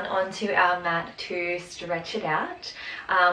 down onto our mat to stretch it out.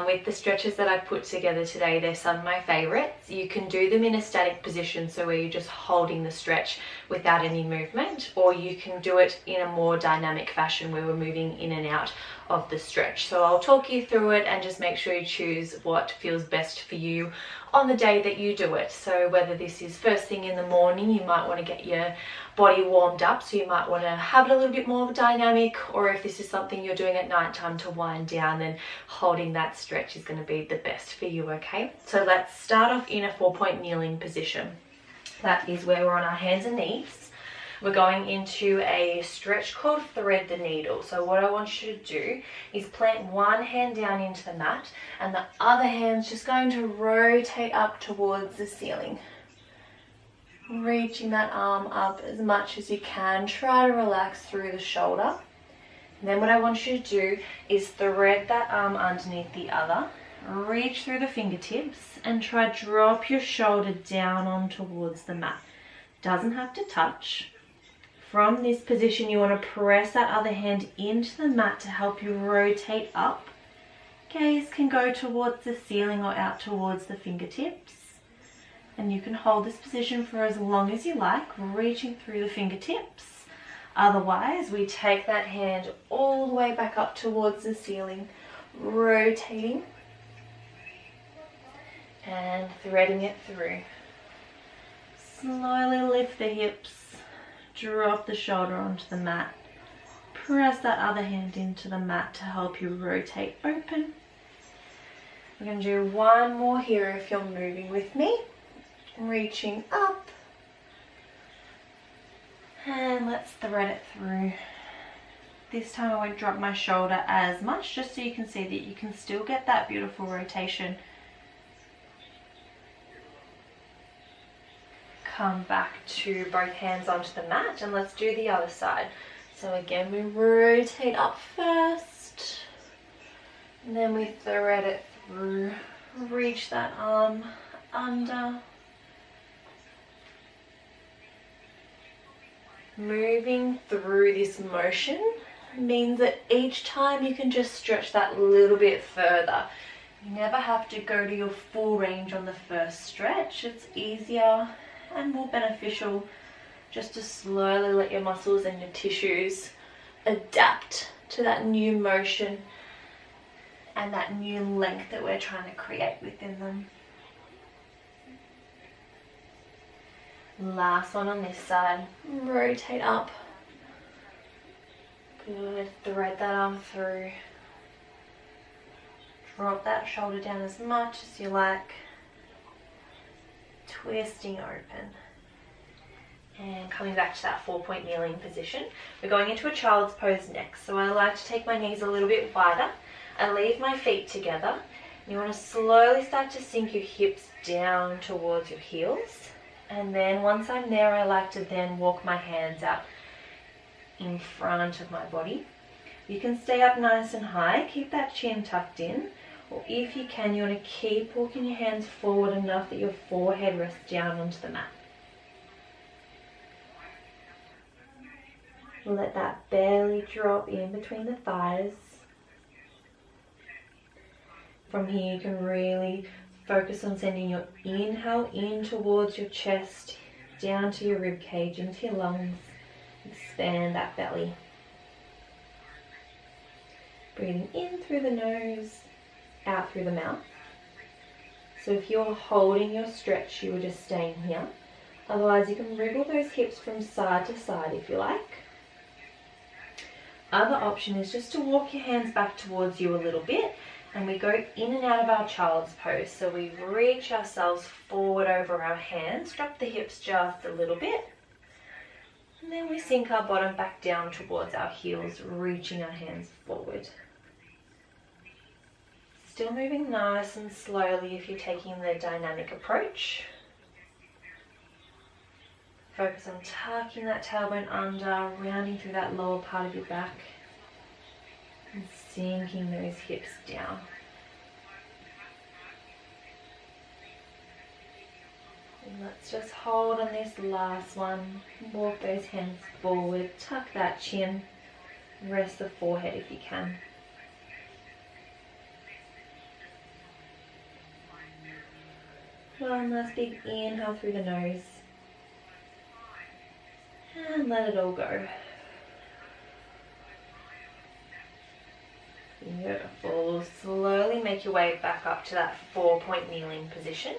With the stretches that I put together today, they're some of my favorites. You can do them in a static position, so where you're just holding the stretch without any movement, or you can do it in a more dynamic fashion where we're moving in and out of the stretch. So I'll talk you through it and just make sure you choose what feels best for you on the day that you do it. So whether this is first thing in the morning, you might want to get your body warmed up, so you might want to have it a little bit more dynamic, or if this is something you're doing at night time to wind down, then holding that stretch is going to be the best for you. Okay, so let's start off in a 4-point kneeling position. That is where we're on our hands and knees. We're going into a stretch called thread the needle. So what I want you to do is plant one hand down into the mat and the other hand's just going to rotate up towards the ceiling. Reaching that arm up as much as you can. Try to relax through the shoulder. And then what I want you to do is thread that arm underneath the other. Reach through the fingertips and try to drop your shoulder down on towards the mat. Doesn't have to touch. From this position, you want to press that other hand into the mat to help you rotate up. Gaze can go towards the ceiling or out towards the fingertips. And you can hold this position for as long as you like, reaching through the fingertips. Otherwise, we take that hand all the way back up towards the ceiling, rotating and threading it through. Slowly lift the hips. Drop the shoulder onto the mat. Press that other hand into the mat to help you rotate open. We're going to do one more here if you're moving with me. Reaching up. And let's thread it through. This time I won't drop my shoulder as much, just so you can see that you can still get that beautiful rotation. Come back to both hands onto the mat and let's do the other side. So again, we rotate up first and then we thread it through. Reach that arm under. Moving through this motion means that each time you can just stretch that little bit further. You never have to go to your full range on the first stretch. It's easier and more beneficial just to slowly let your muscles and your tissues adapt to that new motion and that new length that we're trying to create within them. Last one on this side. Rotate up. Good. Thread that arm through. Drop that shoulder down as much as you like. Twisting open. And coming back to that 4-point kneeling position. We're going into a child's pose next. So I like to take my knees a little bit wider. I leave my feet together. You want to slowly start to sink your hips down towards your heels. And then once I'm there, I like to then walk my hands out in front of my body. You can stay up nice and high. Keep that chin tucked in. Or if you can, you want to keep walking your hands forward enough that your forehead rests down onto the mat. Let that belly drop in between the thighs. From here, you can really focus on sending your inhale in towards your chest, down to your rib cage, into your lungs. Expand that belly. Breathing in through the nose, out through the mouth. So if you're holding your stretch, you are just staying here. Otherwise, you can wriggle those hips from side to side if you like. Other option is just to walk your hands back towards you a little bit, and we go in and out of our child's pose. So we reach ourselves forward over our hands, drop the hips just a little bit, and then we sink our bottom back down towards our heels, reaching our hands forward. Still moving nice and slowly if you're taking the dynamic approach. Focus on tucking that tailbone under, rounding through that lower part of your back, and sinking those hips down. And let's just hold on this last one. Walk those hands forward, tuck that chin, Rest the forehead if you can. One last big inhale through the nose. And let it all go. Beautiful. Slowly make your way back up to that 4-point kneeling position.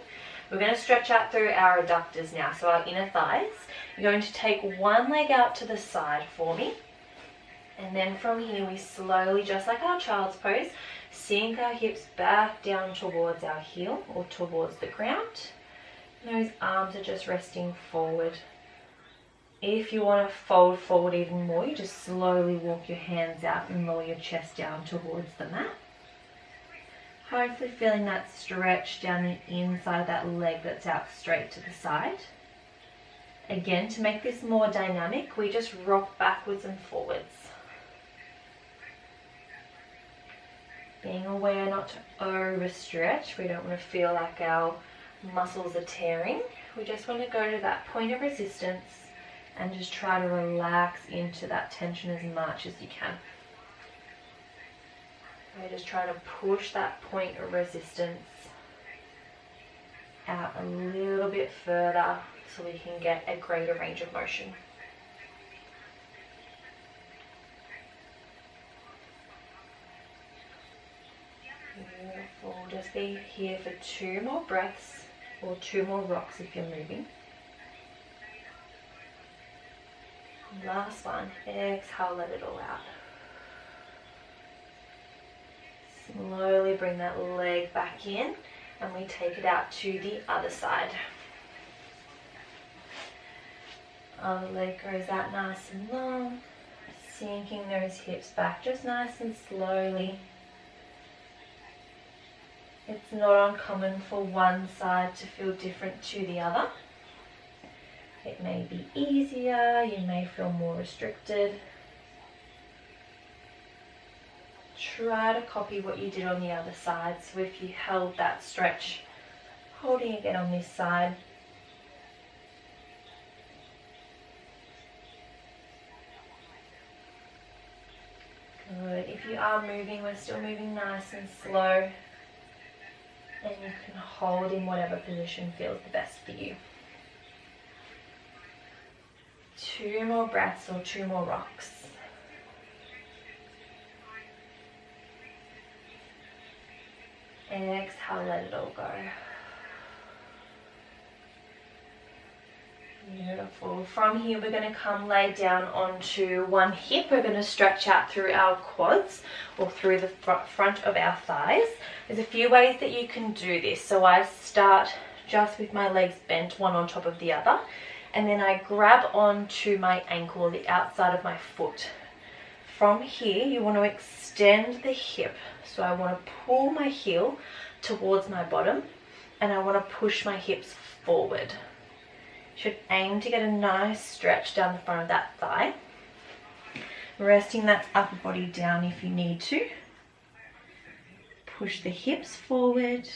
We're going to stretch out through our adductors now, so our inner thighs. You're going to take one leg out to the side for me. And then from here we slowly, just like our child's pose, sink our hips back down towards our heel or towards the ground. Those arms are just resting forward. If you want to fold forward even more, you just slowly walk your hands out and lower your chest down towards the mat. Hopefully feeling that stretch down the inside of that leg that's out straight to the side. Again, to make this more dynamic, we just rock backwards and forwards. Being aware not to overstretch. We don't want to feel like our muscles are tearing. We just want to go to that point of resistance and just try to relax into that tension as much as you can. We're just trying to push that point of resistance out a little bit further so we can get a greater range of motion. Beautiful. Just be here for 2 more breaths or 2 more rocks if you're moving. Last one. Exhale, let it all out. Slowly bring that leg back in and we take it out to the other side. Other leg goes out nice and long, sinking those hips back just nice and slowly. It's not uncommon for one side to feel different to the other. It may be easier, you may feel more restricted. Try to copy what you did on the other side. So if you held that stretch, holding again on this side. Good. If you are moving, we're still moving nice and slow. And you can hold in whatever position feels the best for you. 2 more breaths or 2 more rocks. Exhale, let it all go. Beautiful. From here we're going to come lay down onto one hip. We're going to stretch out through our quads or through the front of our thighs. There's a few ways that you can do this. So I start just with my legs bent one on top of the other, and then I grab onto my ankle or the outside of my foot. From here you want to extend the hip. So I want to pull my heel towards my bottom and I want to push my hips forward. Should aim to get a nice stretch down the front of that thigh. Resting that upper body down if you need to. Push the hips forward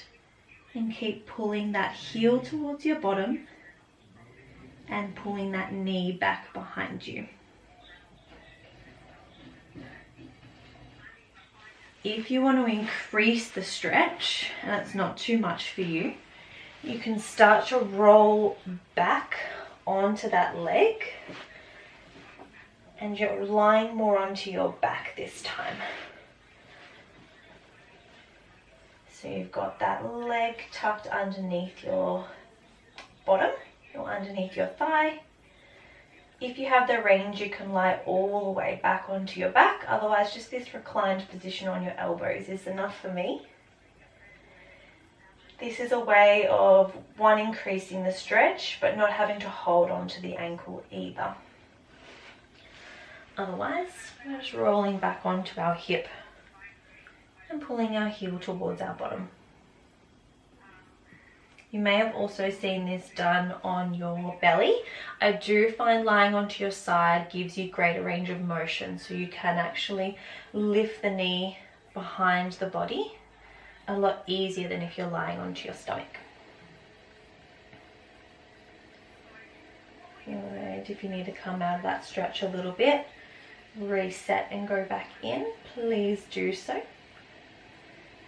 and keep pulling that heel towards your bottom and pulling that knee back behind you. If you want to increase the stretch and it's not too much for you, you can start to roll back onto that leg and you're lying more onto your back this time. So you've got that leg tucked underneath your bottom or underneath your thigh. If you have the range, you can lie all the way back onto your back. Otherwise, just this reclined position on your elbows is enough for me. This is a way of, one, increasing the stretch, but not having to hold onto the ankle either. Otherwise, we're just rolling back onto our hip and pulling our heel towards our bottom. You may have also seen this done on your belly. I do find lying onto your side gives you greater range of motion, so you can actually lift the knee behind the body a lot easier than if you're lying onto your stomach. Good. If you need to come out of that stretch a little bit, reset and go back in, please do so.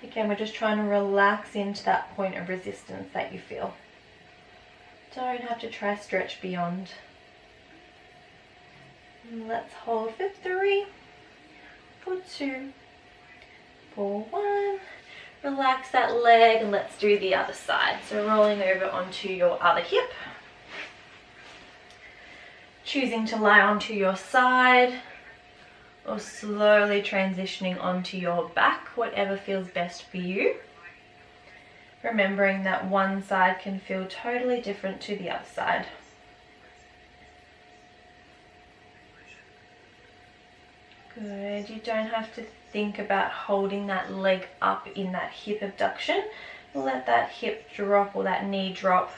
Again, we're just trying to relax into that point of resistance that you feel. Don't have to try stretch beyond. Let's hold for 3, for 2, for 1. Relax that leg and let's do the other side. So rolling over onto your other hip. Choosing to lie onto your side or slowly transitioning onto your back, whatever feels best for you. Remembering that one side can feel totally different to the other side. Good, you don't have to think about holding that leg up in that hip abduction. Let that hip drop or that knee drop.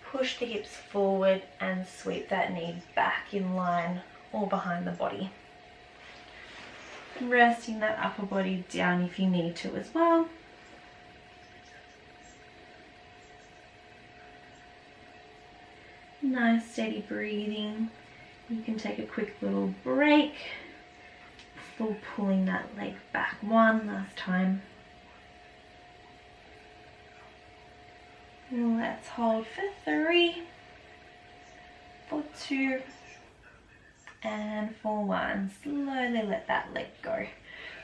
Push the hips forward and sweep that knee back in line or behind the body. Resting that upper body down if you need to as well. Nice steady breathing. You can take a quick little break. Still pulling that leg back one last time. Let's hold for 3, for 2, and for 1. Slowly let that leg go.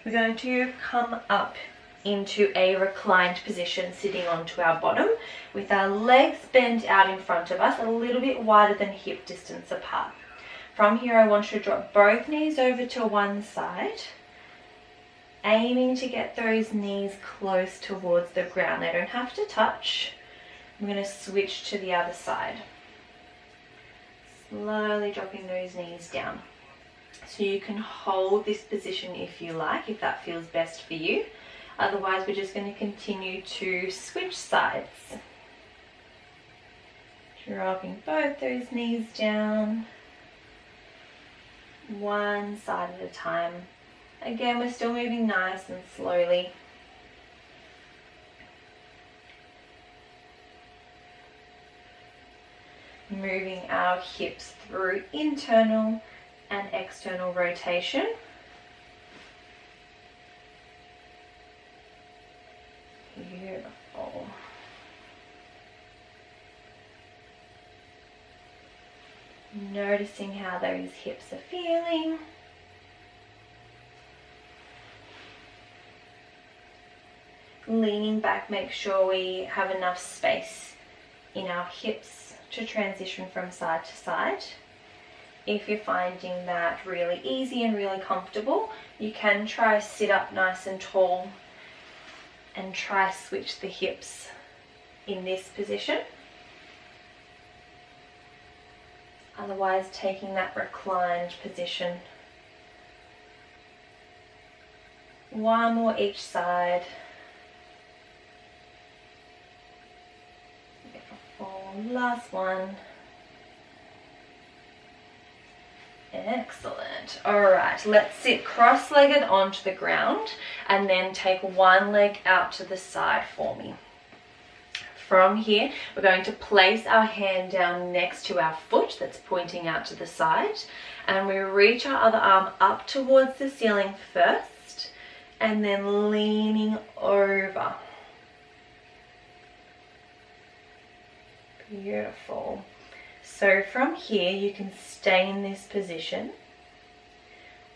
We're going to come up into a reclined position, sitting onto our bottom with our legs bent out in front of us, a little bit wider than hip distance apart. From here, I want you to drop both knees over to one side, aiming to get those knees close towards the ground. They don't have to touch. I'm going to switch to the other side. Slowly dropping those knees down. So you can hold this position if you like, if that feels best for you. Otherwise, we're just going to continue to switch sides. Dropping both those knees down. One side at a time. Again, we're still moving nice and slowly. Moving our hips through internal and external rotation. Beautiful. Noticing how those hips are feeling. Leaning back, make sure we have enough space in our hips to transition from side to side. If you're finding that really easy and really comfortable, you can try sit up nice and tall and try switch the hips in this position. Otherwise, taking that reclined position. One more each side. Last one. Excellent. All right, let's sit cross-legged onto the ground and then take one leg out to the side for me. From here, we're going to place our hand down next to our foot that's pointing out to the side, and we reach our other arm up towards the ceiling first and then leaning over. Beautiful. So from here you can stay in this position,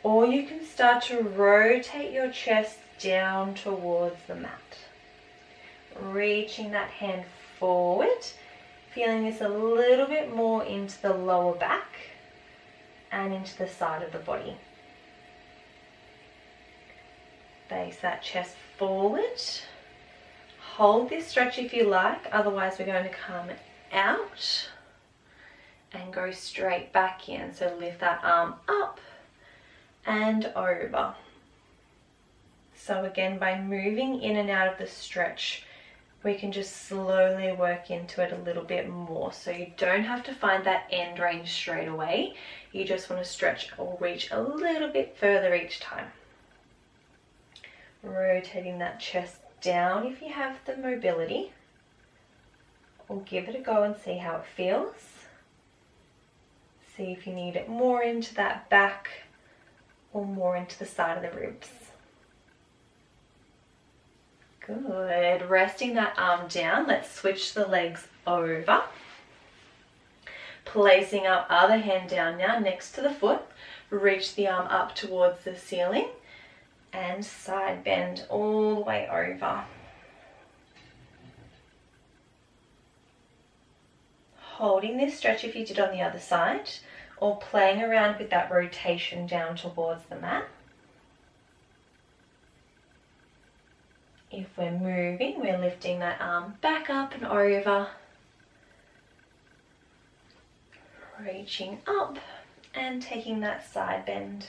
or you can start to rotate your chest down towards the mat. Reaching that hand forward, feeling this a little bit more into the lower back and into the side of the body. Base that chest forward. Hold this stretch if you like, otherwise we're going to come out and go straight back in. So lift that arm up and over. So again, by moving in and out of the stretch, we can just slowly work into it a little bit more. So you don't have to find that end range straight away. You just want to stretch or reach a little bit further each time. Rotating that chest down if you have the mobility. Or give it a go and see how it feels. See if you need it more into that back or more into the side of the ribs. Good. Resting that arm down, let's switch the legs over. Placing our other hand down now next to the foot. Reach the arm up towards the ceiling and side bend all the way over. Holding this stretch if you did on the other side, or playing around with that rotation down towards the mat. If we're moving, we're lifting that arm back up and over, reaching up and taking that side bend.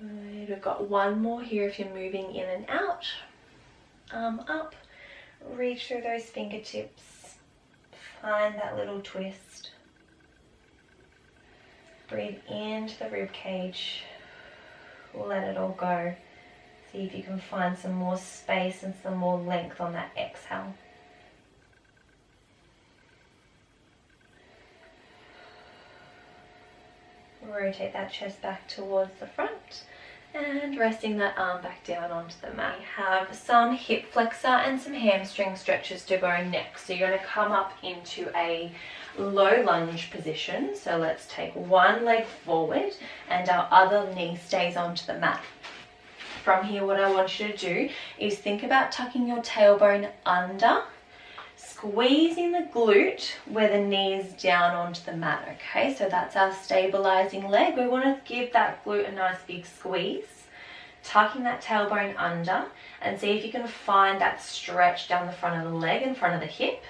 Good. We've got one more here if you're moving in and out. Arm up, reach through those fingertips, find that little twist. Breathe into the rib cage, let it all go. See if you can find some more space and some more length on that exhale. Rotate that chest back towards the front and resting that arm back down onto the mat. We have some hip flexor and some hamstring stretches to go next. So you're going to come up into a low lunge position. So let's take one leg forward and our other knee stays onto the mat. From here, what I want you to do is think about tucking your tailbone under, squeezing the glute where the knee is down onto the mat, okay? So that's our stabilizing leg. We want to give that glute a nice big squeeze, tucking that tailbone under, and see if you can find that stretch down the front of the leg in front of the hip.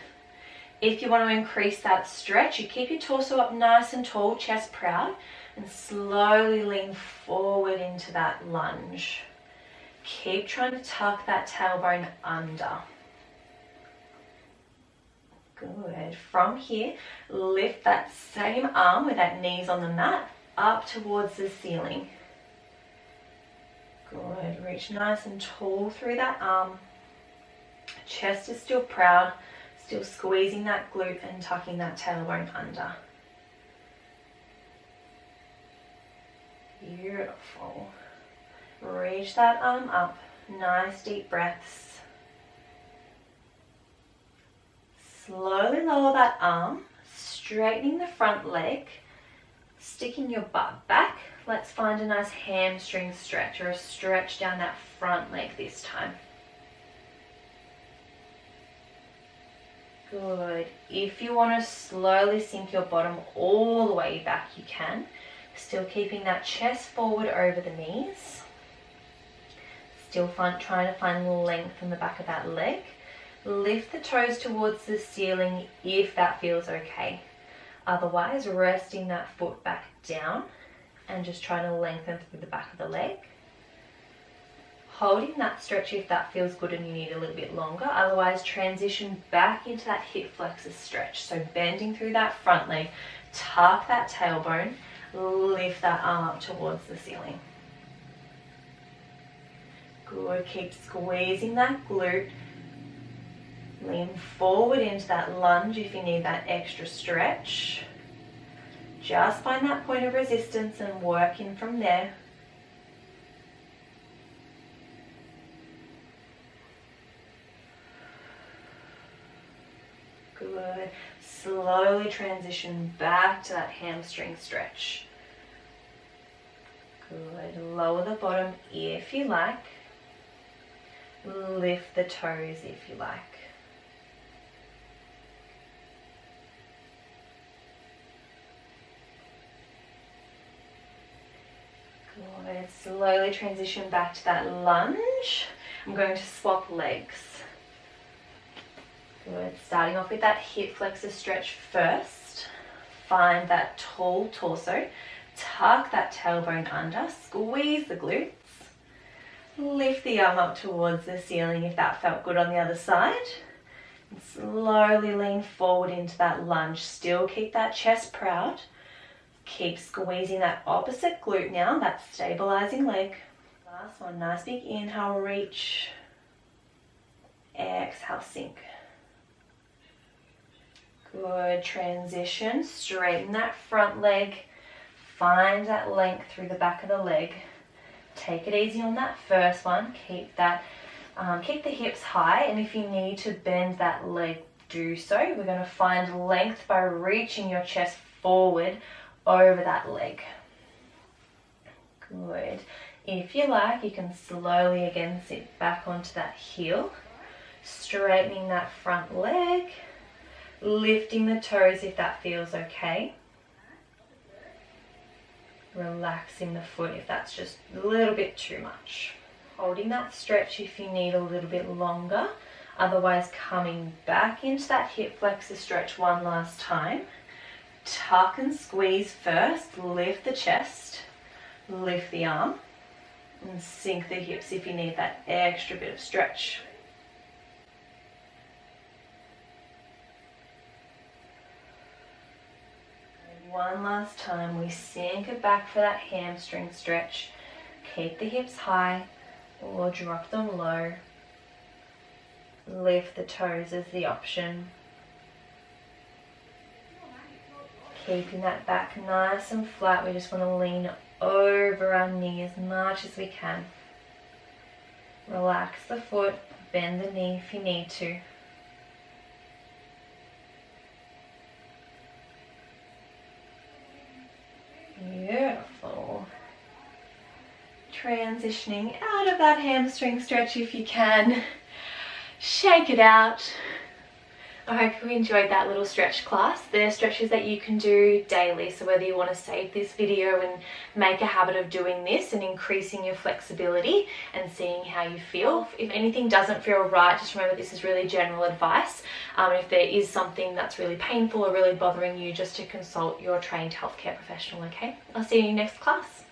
If you want to increase that stretch, you keep your torso up nice and tall, chest proud, and slowly lean forward into that lunge. Keep trying to tuck that tailbone under. Good. From here, lift that same arm with that knees on the mat up towards the ceiling. Good. Reach nice and tall through that arm. Chest is still proud, still squeezing that glute and tucking that tailbone under. Beautiful. Reach that arm up. Nice deep breaths. Slowly lower that arm, straightening the front leg, sticking your butt back. Let's find a nice hamstring stretch or a stretch down that front leg this time. Good. If you want to slowly sink your bottom all the way back, you can. Still keeping that chest forward over the knees. Still trying to find length in the back of that leg. Lift the toes towards the ceiling if that feels okay. Otherwise, resting that foot back down and just trying to lengthen through the back of the leg. Holding that stretch if that feels good and you need a little bit longer. Otherwise, transition back into that hip flexor stretch. So bending through that front leg, tuck that tailbone, lift that arm up towards the ceiling. Good. Keep squeezing that glute. Lean forward into that lunge if you need that extra stretch. Just find that point of resistance and work in from there. Good. Slowly transition back to that hamstring stretch. Good. Lower the bottom if you like. Lift the toes if you like. Good. Slowly transition back to that lunge. I'm going to swap legs. Good. Starting off with that hip flexor stretch first. Find that tall torso. Tuck that tailbone under. Squeeze the glutes. Lift the arm up towards the ceiling if that felt good on the other side. And slowly lean forward into that lunge. Still keep that chest proud. Keep squeezing that opposite glute now, that stabilizing leg. Last one, nice big inhale, reach. Exhale, sink. Good. Transition. Straighten that front leg. Find that length through the back of the leg. Take it easy on that first one. Keep the hips high, and if you need to bend that leg, do so. We're going to find length by reaching your chest forward over that leg. Good. If you like, you can slowly again sit back onto that heel, straightening that front leg, lifting the toes if that feels okay. Relaxing the foot if that's just a little bit too much. Holding that stretch if you need a little bit longer. Otherwise, coming back into that hip flexor stretch one last time. Tuck and squeeze first. Lift the chest. Lift the arm. And sink the hips if you need that extra bit of stretch. One last time, we sink it back for that hamstring stretch. Keep the hips high or drop them low. Lift the toes as the option. Keeping that back nice and flat, we just want to lean over our knee as much as we can. Relax the foot, bend the knee if you need to. Beautiful. Transitioning out of that hamstring stretch if you can. Shake it out. I hope you enjoyed that little stretch class. They're stretches that you can do daily, so whether you want to save this video and make a habit of doing this and increasing your flexibility and seeing how you feel. If anything doesn't feel right, just remember this is really general advice. If there is something that's really painful or really bothering you, just to consult your trained healthcare professional, okay? I'll see you in your next class.